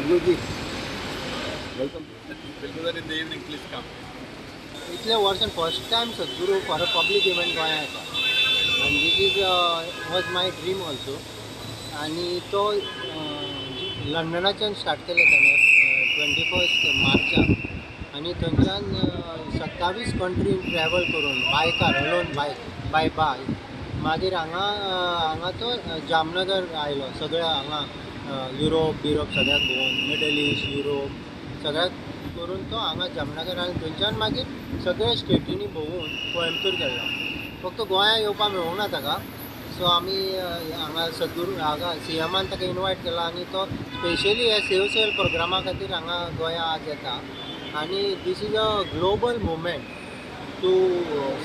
Sadhguruji, Welcome. We'll do that in the evening. Please come. इतल्या वर्षान first time Sadhguru for a public event गोंयांत येता आनी this is was my dream also. आनी तो लंडनाच्यान start केले ताणें 21 मार्चाक आनी थंयच्यान 27 कंट्रीन ट्रॅवल करून बायकार अलोन बाय मागीर हांगा तो जामनगर आयलो सगळ्या हांगा युरोप सगळ्याक भोंवून मिडल ईस्ट युरोप सगळ्याक करून तो हांगा जामनगर आनी थंयच्यान मागीर सगळ्या स्टेटींनी भोंवून कोयंबतूर गेलो. फक्त गोंया येवपाक मेळूंक ना ताका. सो आमी हांगा सद्गुरू हांगा सीएमान ताका इनवायट केला आनी तो स्पेशली हे सेव सेल प्रोग्रामा खातीर हांगा गोंया आज येता. आनी this is a global movement to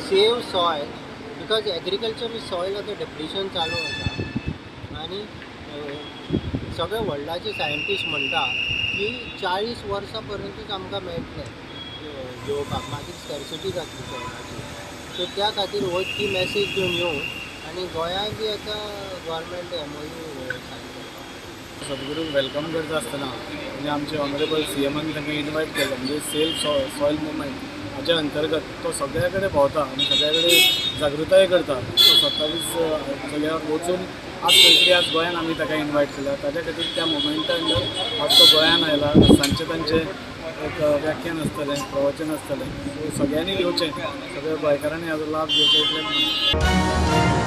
save soil because agriculture soil आतां डिप्लिशन चालू आसा. आनी सगळे वर्ल्डाचे सायंटिस्ट म्हणटा की 40 वर्सां पर्यंतूच आमकां मेळटलें जेवपाक, मागीर स्कॅरसिटी जातली सॉयलाची. सो त्या खातीर हो ती मॅसेज घेवन येवं आनी गोंयांत बी आतां गव्हर्मेंट MOU सायन करता. सद्गुरू वेलकम करता आसतना म्हणजे आमचे ऑनरेबल CMान तांकां इनवायट केलं म्हणजे सेल सॉयल मुवमेंट हाच्या अंतर्गत तो सगळे कडेन भोंवता आनी सगळे कडेन जागृताय करता. तो 27 जाग्यार वचून आज खंय आज गोंयान आमी ताका इनवायट केला. ताच्या खातीर त्या मुवमेंटा अंडर आज तो गोंयान आयला. सांजचे तांचें एक व्याख्यान आसतलें, प्रवचन आसतलें. सो सगळ्यांनी येवचें, सगळ्या गोंयकारांनी हाजो लाभ घेवचो इतलें.